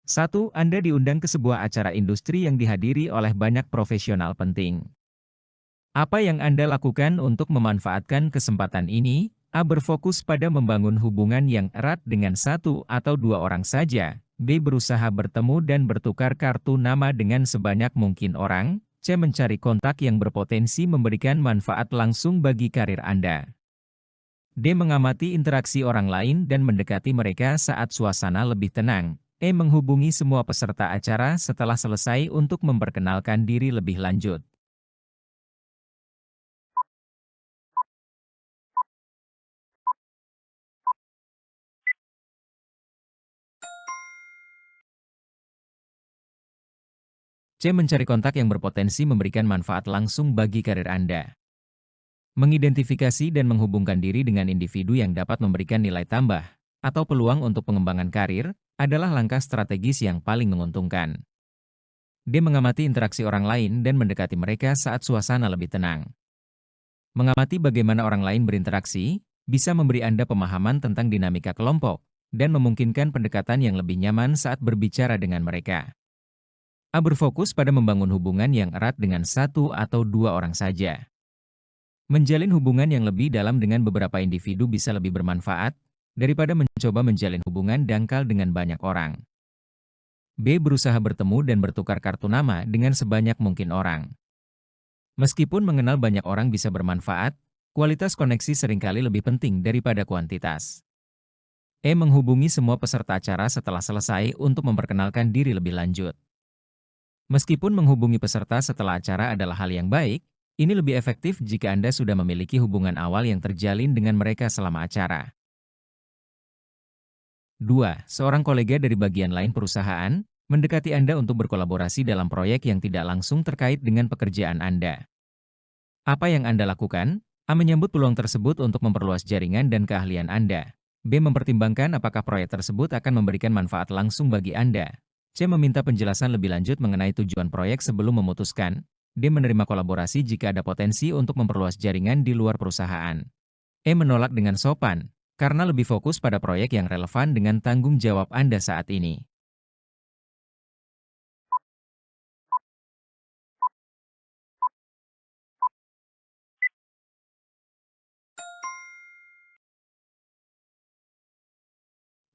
1. Anda diundang ke sebuah acara industri yang dihadiri oleh banyak profesional penting. Apa yang Anda lakukan untuk memanfaatkan kesempatan ini? A. Berfokus pada membangun hubungan yang erat dengan satu atau dua orang saja. B. Berusaha bertemu dan bertukar kartu nama dengan sebanyak mungkin orang. C. Mencari kontak yang berpotensi memberikan manfaat langsung bagi karir Anda. D. Mengamati interaksi orang lain dan mendekati mereka saat suasana lebih tenang. E. Menghubungi semua peserta acara setelah selesai untuk memperkenalkan diri lebih lanjut. C. Mencari kontak yang berpotensi memberikan manfaat langsung bagi karir Anda. Mengidentifikasi dan menghubungkan diri dengan individu yang dapat memberikan nilai tambah atau peluang untuk pengembangan karir adalah langkah strategis yang paling menguntungkan. D. Mengamati interaksi orang lain dan mendekati mereka saat suasana lebih tenang. Mengamati bagaimana orang lain berinteraksi bisa memberi Anda pemahaman tentang dinamika kelompok dan memungkinkan pendekatan yang lebih nyaman saat berbicara dengan mereka. A. Berfokus pada membangun hubungan yang erat dengan satu atau dua orang saja. Menjalin hubungan yang lebih dalam dengan beberapa individu bisa lebih bermanfaat daripada mencoba menjalin hubungan dangkal dengan banyak orang. B. Berusaha bertemu dan bertukar kartu nama dengan sebanyak mungkin orang. Meskipun mengenal banyak orang bisa bermanfaat, kualitas koneksi seringkali lebih penting daripada kuantitas. E. Menghubungi semua peserta acara setelah selesai untuk memperkenalkan diri lebih lanjut. Meskipun menghubungi peserta setelah acara adalah hal yang baik, ini lebih efektif jika Anda sudah memiliki hubungan awal yang terjalin dengan mereka selama acara. 2. Seorang kolega dari bagian lain perusahaan mendekati Anda untuk berkolaborasi dalam proyek yang tidak langsung terkait dengan pekerjaan Anda. Apa yang Anda lakukan? A. Menyambut peluang tersebut untuk memperluas jaringan dan keahlian Anda. B. Mempertimbangkan apakah proyek tersebut akan memberikan manfaat langsung bagi Anda. C. Meminta penjelasan lebih lanjut mengenai tujuan proyek sebelum memutuskan. D. Menerima kolaborasi jika ada potensi untuk memperluas jaringan di luar perusahaan. E. Menolak dengan sopan, karena lebih fokus pada proyek yang relevan dengan tanggung jawab Anda saat ini.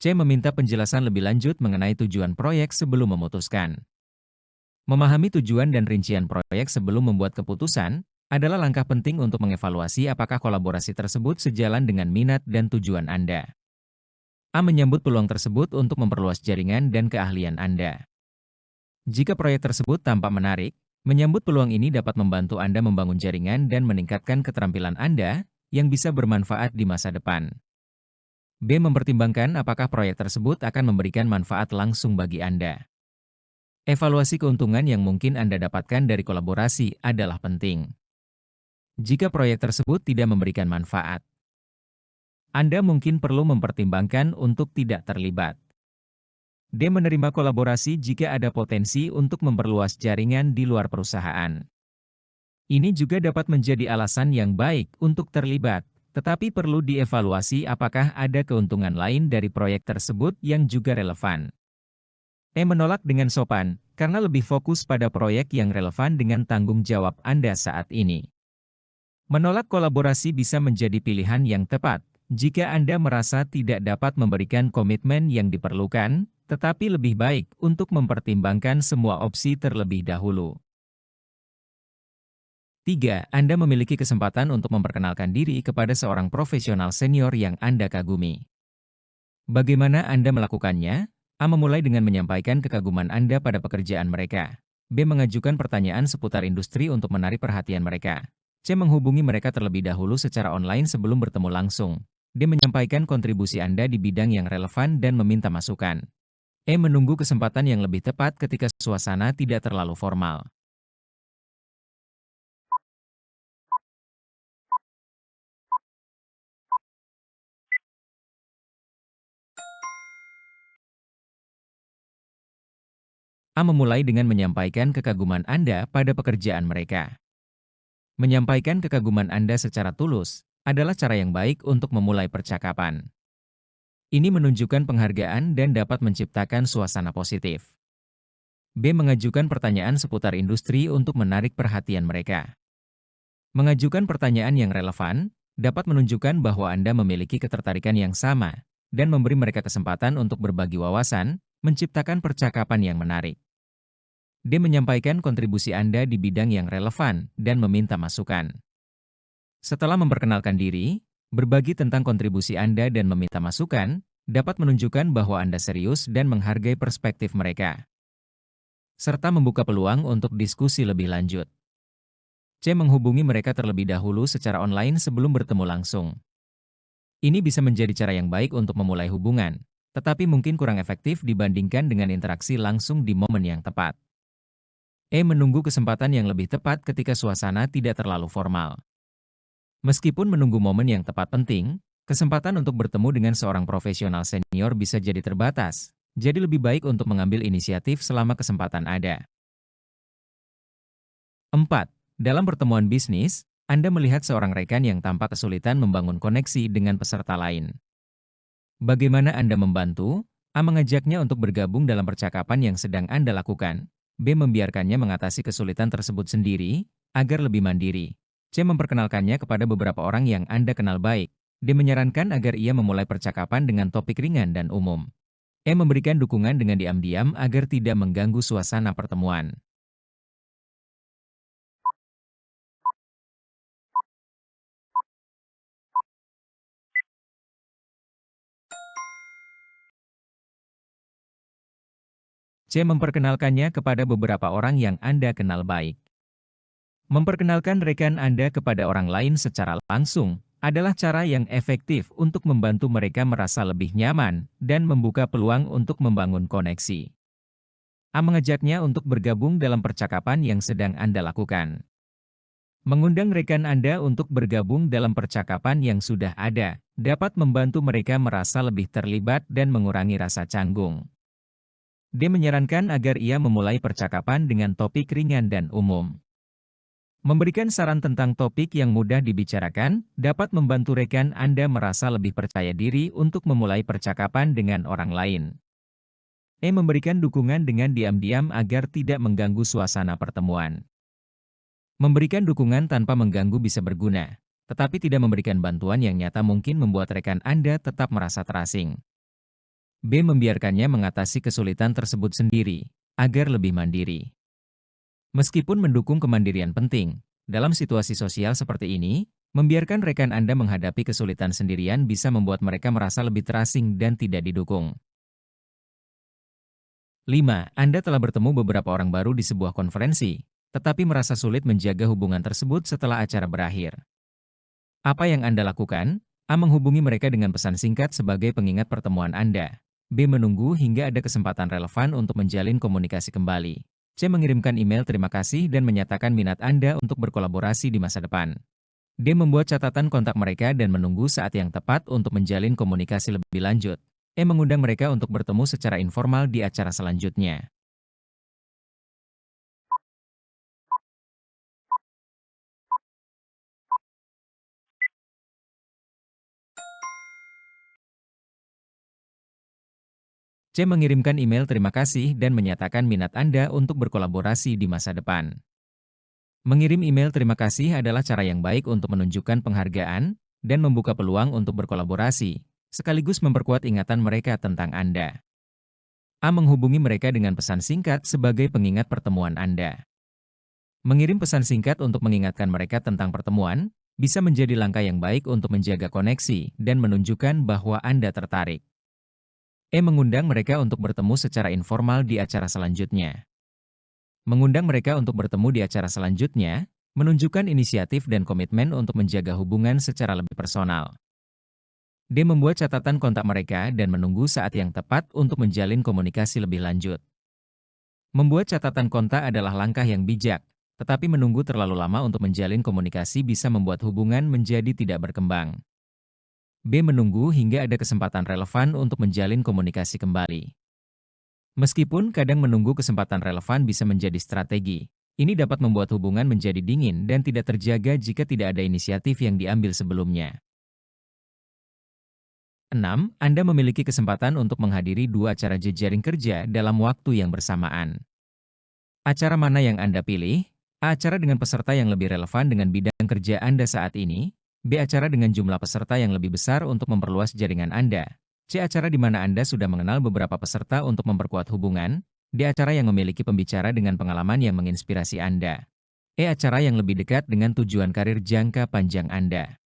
C. Meminta penjelasan lebih lanjut mengenai tujuan proyek sebelum memutuskan. Memahami tujuan dan rincian proyek sebelum membuat keputusan adalah langkah penting untuk mengevaluasi apakah kolaborasi tersebut sejalan dengan minat dan tujuan Anda. A. Menyambut peluang tersebut untuk memperluas jaringan dan keahlian Anda. Jika proyek tersebut tampak menarik, menyambut peluang ini dapat membantu Anda membangun jaringan dan meningkatkan keterampilan Anda yang bisa bermanfaat di masa depan. B. Mempertimbangkan apakah proyek tersebut akan memberikan manfaat langsung bagi Anda. Evaluasi keuntungan yang mungkin Anda dapatkan dari kolaborasi adalah penting. Jika proyek tersebut tidak memberikan manfaat, Anda mungkin perlu mempertimbangkan untuk tidak terlibat. D. Menerima kolaborasi jika ada potensi untuk memperluas jaringan di luar perusahaan. Ini juga dapat menjadi alasan yang baik untuk terlibat, tetapi perlu dievaluasi apakah ada keuntungan lain dari proyek tersebut yang juga relevan. E. Menolak dengan sopan, karena lebih fokus pada proyek yang relevan dengan tanggung jawab Anda saat ini. Menolak kolaborasi bisa menjadi pilihan yang tepat jika Anda merasa tidak dapat memberikan komitmen yang diperlukan, tetapi lebih baik untuk mempertimbangkan semua opsi terlebih dahulu. 3. Anda memiliki kesempatan untuk memperkenalkan diri kepada seorang profesional senior yang Anda kagumi. Bagaimana Anda melakukannya? A. Memulai dengan menyampaikan kekaguman Anda pada pekerjaan mereka. B. Mengajukan pertanyaan seputar industri untuk menarik perhatian mereka. C. Menghubungi mereka terlebih dahulu secara online sebelum bertemu langsung. D. Menyampaikan kontribusi Anda di bidang yang relevan dan meminta masukan. E. Menunggu kesempatan yang lebih tepat ketika suasana tidak terlalu formal. A. Memulai dengan menyampaikan kekaguman Anda pada pekerjaan mereka. Menyampaikan kekaguman Anda secara tulus adalah cara yang baik untuk memulai percakapan. Ini menunjukkan penghargaan dan dapat menciptakan suasana positif. B. Mengajukan pertanyaan seputar industri untuk menarik perhatian mereka. Mengajukan pertanyaan yang relevan dapat menunjukkan bahwa Anda memiliki ketertarikan yang sama dan memberi mereka kesempatan untuk berbagi wawasan, menciptakan percakapan yang menarik. D. Menyampaikan kontribusi Anda di bidang yang relevan dan meminta masukan. Setelah memperkenalkan diri, berbagi tentang kontribusi Anda dan meminta masukan dapat menunjukkan bahwa Anda serius dan menghargai perspektif mereka, serta membuka peluang untuk diskusi lebih lanjut. C. Menghubungi mereka terlebih dahulu secara online sebelum bertemu langsung. Ini bisa menjadi cara yang baik untuk memulai hubungan, tetapi mungkin kurang efektif dibandingkan dengan interaksi langsung di momen yang tepat. E. Menunggu kesempatan yang lebih tepat ketika suasana tidak terlalu formal. Meskipun menunggu momen yang tepat penting, kesempatan untuk bertemu dengan seorang profesional senior bisa jadi terbatas, jadi lebih baik untuk mengambil inisiatif selama kesempatan ada. 4. Dalam pertemuan bisnis, Anda melihat seorang rekan yang tampak kesulitan membangun koneksi dengan peserta lain. Bagaimana Anda membantu? A. Mengajaknya untuk bergabung dalam percakapan yang sedang Anda lakukan. B. Membiarkannya mengatasi kesulitan tersebut sendiri, agar lebih mandiri. C. Memperkenalkannya kepada beberapa orang yang Anda kenal baik. D. Menyarankan agar ia memulai percakapan dengan topik ringan dan umum. E. Memberikan dukungan dengan diam-diam agar tidak mengganggu suasana pertemuan. C. Memperkenalkannya kepada beberapa orang yang Anda kenal baik. Memperkenalkan rekan Anda kepada orang lain secara langsung adalah cara yang efektif untuk membantu mereka merasa lebih nyaman dan membuka peluang untuk membangun koneksi. A. Mengajaknya untuk bergabung dalam percakapan yang sedang Anda lakukan. Mengundang rekan Anda untuk bergabung dalam percakapan yang sudah ada dapat membantu mereka merasa lebih terlibat dan mengurangi rasa canggung. D. Menyarankan agar ia memulai percakapan dengan topik ringan dan umum. Memberikan saran tentang topik yang mudah dibicarakan dapat membantu rekan Anda merasa lebih percaya diri untuk memulai percakapan dengan orang lain. E. Memberikan dukungan dengan diam-diam agar tidak mengganggu suasana pertemuan. Memberikan dukungan tanpa mengganggu bisa berguna, tetapi tidak memberikan bantuan yang nyata mungkin membuat rekan Anda tetap merasa terasing. B. Membiarkannya mengatasi kesulitan tersebut sendiri, agar lebih mandiri. Meskipun mendukung kemandirian penting, dalam situasi sosial seperti ini, membiarkan rekan Anda menghadapi kesulitan sendirian bisa membuat mereka merasa lebih terasing dan tidak didukung. 5. Anda telah bertemu beberapa orang baru di sebuah konferensi, tetapi merasa sulit menjaga hubungan tersebut setelah acara berakhir. Apa yang Anda lakukan? A. Menghubungi mereka dengan pesan singkat sebagai pengingat pertemuan Anda. B. Menunggu hingga ada kesempatan relevan untuk menjalin komunikasi kembali. C. Mengirimkan email terima kasih dan menyatakan minat Anda untuk berkolaborasi di masa depan. D. Membuat catatan kontak mereka dan menunggu saat yang tepat untuk menjalin komunikasi lebih lanjut. E. Mengundang mereka untuk bertemu secara informal di acara selanjutnya. C. Mengirimkan email terima kasih dan menyatakan minat Anda untuk berkolaborasi di masa depan. Mengirim email terima kasih adalah cara yang baik untuk menunjukkan penghargaan dan membuka peluang untuk berkolaborasi, sekaligus memperkuat ingatan mereka tentang Anda. A. Menghubungi mereka dengan pesan singkat sebagai pengingat pertemuan Anda. Mengirim pesan singkat untuk mengingatkan mereka tentang pertemuan bisa menjadi langkah yang baik untuk menjaga koneksi dan menunjukkan bahwa Anda tertarik. E. Mengundang mereka untuk bertemu secara informal di acara selanjutnya. Mengundang mereka untuk bertemu di acara selanjutnya menunjukkan inisiatif dan komitmen untuk menjaga hubungan secara lebih personal. D. Membuat catatan kontak mereka dan menunggu saat yang tepat untuk menjalin komunikasi lebih lanjut. Membuat catatan kontak adalah langkah yang bijak, tetapi menunggu terlalu lama untuk menjalin komunikasi bisa membuat hubungan menjadi tidak berkembang. B. Menunggu hingga ada kesempatan relevan untuk menjalin komunikasi kembali. Meskipun kadang menunggu kesempatan relevan bisa menjadi strategi, ini dapat membuat hubungan menjadi dingin dan tidak terjaga jika tidak ada inisiatif yang diambil sebelumnya. 6. Anda memiliki kesempatan untuk menghadiri 2 acara jejaring kerja dalam waktu yang bersamaan. Acara mana yang Anda pilih? A. Acara dengan peserta yang lebih relevan dengan bidang kerja Anda saat ini. B. Acara dengan jumlah peserta yang lebih besar untuk memperluas jaringan Anda. C. Acara di mana Anda sudah mengenal beberapa peserta untuk memperkuat hubungan. D. Acara yang memiliki pembicara dengan pengalaman yang menginspirasi Anda. E. Acara yang lebih dekat dengan tujuan karir jangka panjang Anda.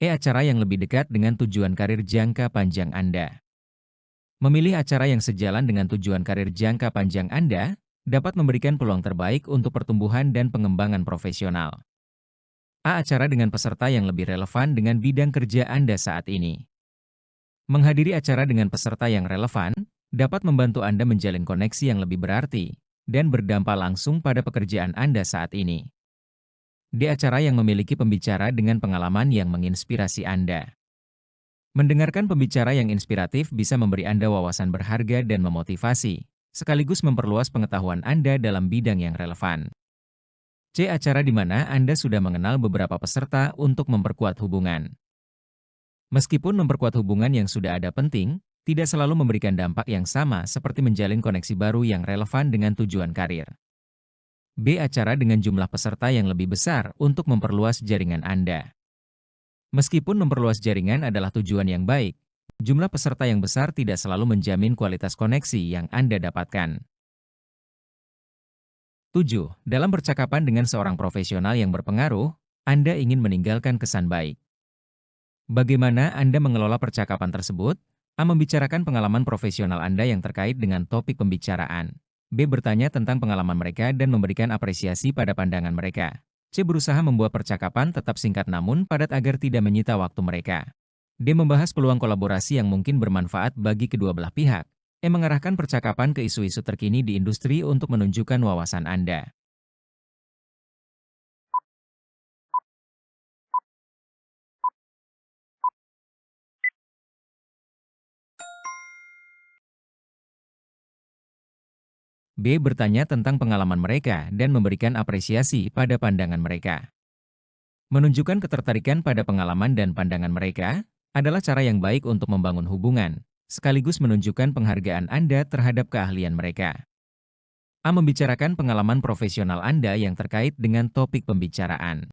E. Acara yang lebih dekat dengan tujuan karir jangka panjang Anda. Memilih acara yang sejalan dengan tujuan karir jangka panjang Anda dapat memberikan peluang terbaik untuk pertumbuhan dan pengembangan profesional. A. Acara dengan peserta yang lebih relevan dengan bidang kerja Anda saat ini. Menghadiri acara dengan peserta yang relevan dapat membantu Anda menjalin koneksi yang lebih berarti dan berdampak langsung pada pekerjaan Anda saat ini. D. Acara yang memiliki pembicara dengan pengalaman yang menginspirasi Anda. Mendengarkan pembicara yang inspiratif bisa memberi Anda wawasan berharga dan memotivasi, sekaligus memperluas pengetahuan Anda dalam bidang yang relevan. C. Acara di mana Anda sudah mengenal beberapa peserta untuk memperkuat hubungan. Meskipun memperkuat hubungan yang sudah ada penting, tidak selalu memberikan dampak yang sama seperti menjalin koneksi baru yang relevan dengan tujuan karir. B. Acara dengan jumlah peserta yang lebih besar untuk memperluas jaringan Anda. Meskipun memperluas jaringan adalah tujuan yang baik, jumlah peserta yang besar tidak selalu menjamin kualitas koneksi yang Anda dapatkan. 7. Dalam percakapan dengan seorang profesional yang berpengaruh, Anda ingin meninggalkan kesan baik. Bagaimana Anda mengelola percakapan tersebut? A. Membicarakan pengalaman profesional Anda yang terkait dengan topik pembicaraan. B. Bertanya tentang pengalaman mereka dan memberikan apresiasi pada pandangan mereka. C. Berusaha membuat percakapan tetap singkat namun padat agar tidak menyita waktu mereka. D. Membahas peluang kolaborasi yang mungkin bermanfaat bagi kedua belah pihak. E. Mengarahkan percakapan ke isu-isu terkini di industri untuk menunjukkan wawasan Anda. B. Bertanya tentang pengalaman mereka dan memberikan apresiasi pada pandangan mereka. Menunjukkan ketertarikan pada pengalaman dan pandangan mereka adalah cara yang baik untuk membangun hubungan, sekaligus menunjukkan penghargaan Anda terhadap keahlian mereka. A. Membicarakan pengalaman profesional Anda yang terkait dengan topik pembicaraan.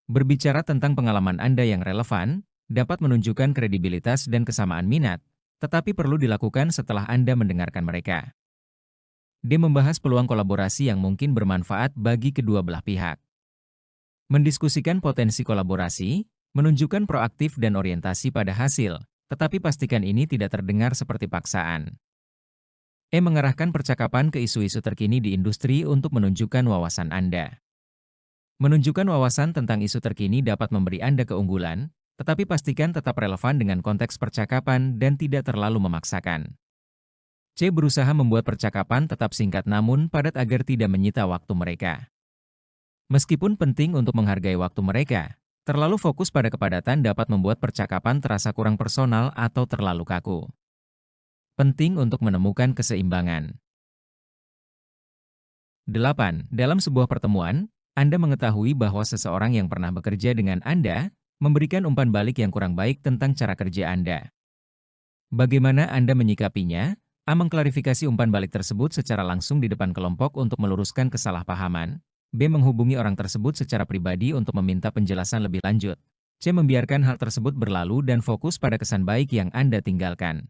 Berbicara tentang pengalaman Anda yang relevan dapat menunjukkan kredibilitas dan kesamaan minat, tetapi perlu dilakukan setelah Anda mendengarkan mereka. D. Membahas peluang kolaborasi yang mungkin bermanfaat bagi kedua belah pihak. Mendiskusikan potensi kolaborasi, menunjukkan proaktif dan orientasi pada hasil, tetapi pastikan ini tidak terdengar seperti paksaan. E. Mengarahkan percakapan ke isu-isu terkini di industri untuk menunjukkan wawasan Anda. Menunjukkan wawasan tentang isu terkini dapat memberi Anda keunggulan, tetapi pastikan tetap relevan dengan konteks percakapan dan tidak terlalu memaksakan. C. Berusaha membuat percakapan tetap singkat namun padat agar tidak menyita waktu mereka. Meskipun penting untuk menghargai waktu mereka, terlalu fokus pada kepadatan dapat membuat percakapan terasa kurang personal atau terlalu kaku. Penting untuk menemukan keseimbangan. 8. Dalam sebuah pertemuan, Anda mengetahui bahwa seseorang yang pernah bekerja dengan Anda memberikan umpan balik yang kurang baik tentang cara kerja Anda. Bagaimana Anda menyikapinya? A. Mengklarifikasi umpan balik tersebut secara langsung di depan kelompok untuk meluruskan kesalahpahaman. B. Menghubungi orang tersebut secara pribadi untuk meminta penjelasan lebih lanjut. C. Membiarkan hal tersebut berlalu dan fokus pada kesan baik yang Anda tinggalkan.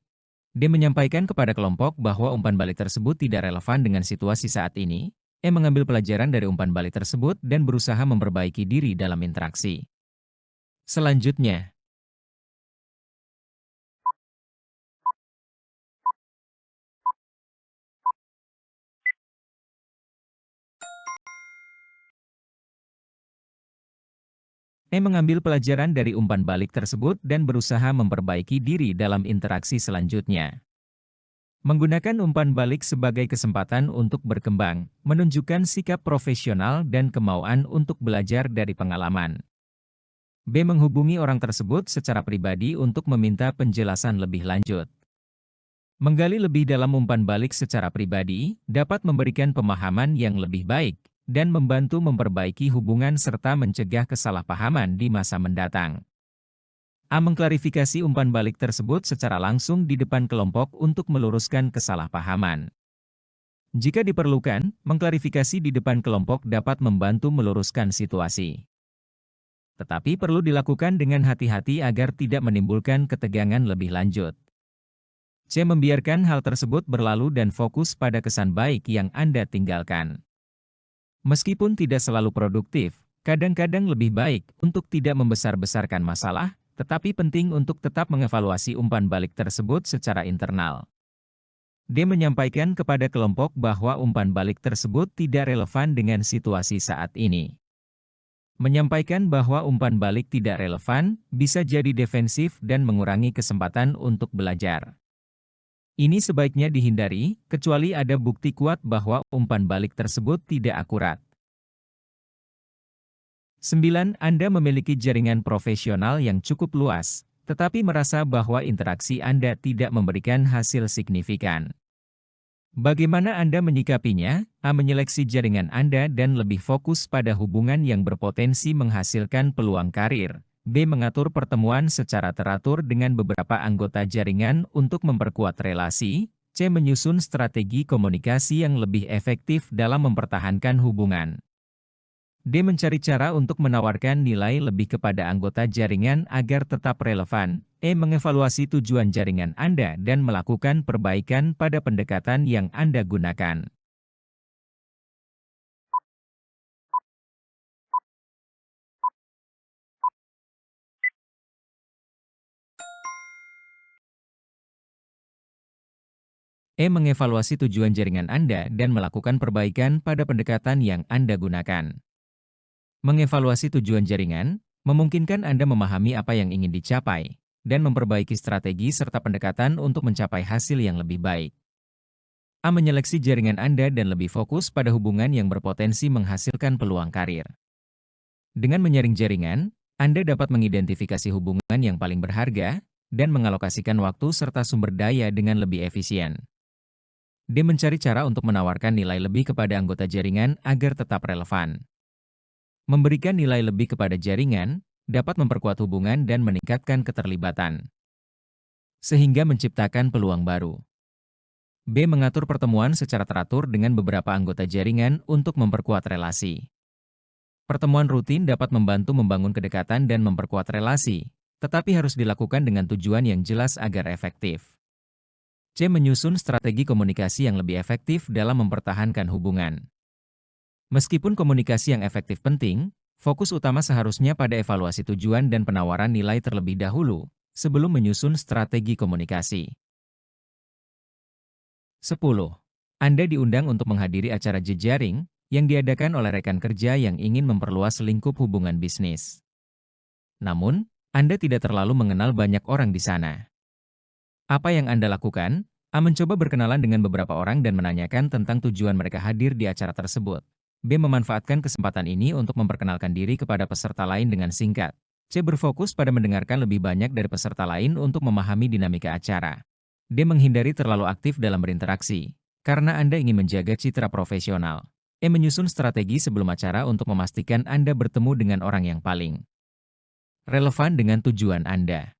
D. Menyampaikan kepada kelompok bahwa umpan balik tersebut tidak relevan dengan situasi saat ini. E. Mengambil pelajaran dari umpan balik tersebut dan berusaha memperbaiki diri dalam interaksi. Selanjutnya, E. Mengambil pelajaran dari umpan balik tersebut dan berusaha memperbaiki diri dalam interaksi selanjutnya. Menggunakan umpan balik sebagai kesempatan untuk berkembang, menunjukkan sikap profesional dan kemauan untuk belajar dari pengalaman. B. Menghubungi orang tersebut secara pribadi untuk meminta penjelasan lebih lanjut. Menggali lebih dalam umpan balik secara pribadi dapat memberikan pemahaman yang lebih baik dan membantu memperbaiki hubungan serta mencegah kesalahpahaman di masa mendatang. A. Mengklarifikasi umpan balik tersebut secara langsung di depan kelompok untuk meluruskan kesalahpahaman. Jika diperlukan, mengklarifikasi di depan kelompok dapat membantu meluruskan situasi. Tetapi perlu dilakukan dengan hati-hati agar tidak menimbulkan ketegangan lebih lanjut. C. Membiarkan hal tersebut berlalu dan fokus pada kesan baik yang Anda tinggalkan. Meskipun tidak selalu produktif, kadang-kadang lebih baik untuk tidak membesar-besarkan masalah, tetapi penting untuk tetap mengevaluasi umpan balik tersebut secara internal. D. Menyampaikan kepada kelompok bahwa umpan balik tersebut tidak relevan dengan situasi saat ini. Menyampaikan bahwa umpan balik tidak relevan bisa jadi defensif dan mengurangi kesempatan untuk belajar. Ini sebaiknya dihindari, kecuali ada bukti kuat bahwa umpan balik tersebut tidak akurat. 9. Anda memiliki jaringan profesional yang cukup luas, tetapi merasa bahwa interaksi Anda tidak memberikan hasil signifikan. Bagaimana Anda menyikapinya? A. Menyeleksi jaringan Anda dan lebih fokus pada hubungan yang berpotensi menghasilkan peluang karir. B. Mengatur pertemuan secara teratur dengan beberapa anggota jaringan untuk memperkuat relasi. C. Menyusun strategi komunikasi yang lebih efektif dalam mempertahankan hubungan. D. Mencari cara untuk menawarkan nilai lebih kepada anggota jaringan agar tetap relevan. E. Mengevaluasi tujuan jaringan Anda dan melakukan perbaikan pada pendekatan yang Anda gunakan. E. Mengevaluasi tujuan jaringan Anda dan melakukan perbaikan pada pendekatan yang Anda gunakan. Mengevaluasi tujuan jaringan memungkinkan Anda memahami apa yang ingin dicapai dan memperbaiki strategi serta pendekatan untuk mencapai hasil yang lebih baik. A. Menyeleksi jaringan Anda dan lebih fokus pada hubungan yang berpotensi menghasilkan peluang karir. Dengan menyaring jaringan, Anda dapat mengidentifikasi hubungan yang paling berharga dan mengalokasikan waktu serta sumber daya dengan lebih efisien. D. Mencari cara untuk menawarkan nilai lebih kepada anggota jaringan agar tetap relevan. Memberikan nilai lebih kepada jaringan dapat memperkuat hubungan dan meningkatkan keterlibatan, sehingga menciptakan peluang baru. B. Mengatur pertemuan secara teratur dengan beberapa anggota jaringan untuk memperkuat relasi. Pertemuan rutin dapat membantu membangun kedekatan dan memperkuat relasi, tetapi harus dilakukan dengan tujuan yang jelas agar efektif. C. Menyusun strategi komunikasi yang lebih efektif dalam mempertahankan hubungan. Meskipun komunikasi yang efektif penting, fokus utama seharusnya pada evaluasi tujuan dan penawaran nilai terlebih dahulu, sebelum menyusun strategi komunikasi. 10. Anda diundang untuk menghadiri acara jejaring yang diadakan oleh rekan kerja yang ingin memperluas lingkup hubungan bisnis. Namun, Anda tidak terlalu mengenal banyak orang di sana. Apa yang Anda lakukan? A. Mencoba berkenalan dengan beberapa orang dan menanyakan tentang tujuan mereka hadir di acara tersebut. B. Memanfaatkan kesempatan ini untuk memperkenalkan diri kepada peserta lain dengan singkat. C. Berfokus pada mendengarkan lebih banyak dari peserta lain untuk memahami dinamika acara. D. Menghindari terlalu aktif dalam berinteraksi, karena Anda ingin menjaga citra profesional. E. Menyusun strategi sebelum acara untuk memastikan Anda bertemu dengan orang yang paling relevan dengan tujuan Anda.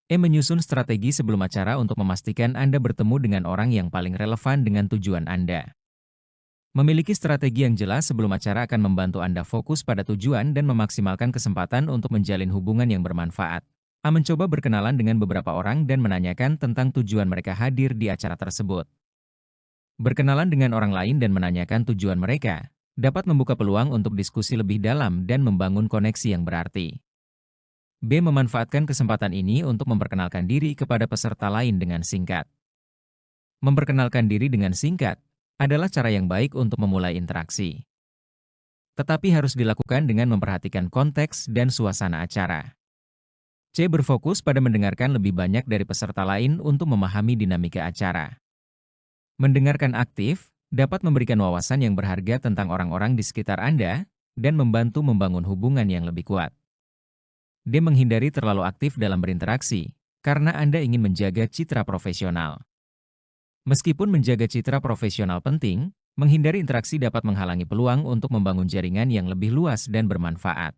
E. Menyusun strategi sebelum acara untuk memastikan Anda bertemu dengan orang yang paling relevan dengan tujuan Anda. Memiliki strategi yang jelas sebelum acara akan membantu Anda fokus pada tujuan dan memaksimalkan kesempatan untuk menjalin hubungan yang bermanfaat. A. Mencoba berkenalan dengan beberapa orang dan menanyakan tentang tujuan mereka hadir di acara tersebut. Berkenalan dengan orang lain dan menanyakan tujuan mereka dapat membuka peluang untuk diskusi lebih dalam dan membangun koneksi yang berarti. B. Memanfaatkan kesempatan ini untuk memperkenalkan diri kepada peserta lain dengan singkat. Memperkenalkan diri dengan singkat adalah cara yang baik untuk memulai interaksi. Tetapi harus dilakukan dengan memperhatikan konteks dan suasana acara. C. Berfokus pada mendengarkan lebih banyak dari peserta lain untuk memahami dinamika acara. Mendengarkan aktif dapat memberikan wawasan yang berharga tentang orang-orang di sekitar Anda dan membantu membangun hubungan yang lebih kuat. D. Menghindari terlalu aktif dalam berinteraksi, karena Anda ingin menjaga citra profesional. Meskipun menjaga citra profesional penting, menghindari interaksi dapat menghalangi peluang untuk membangun jaringan yang lebih luas dan bermanfaat.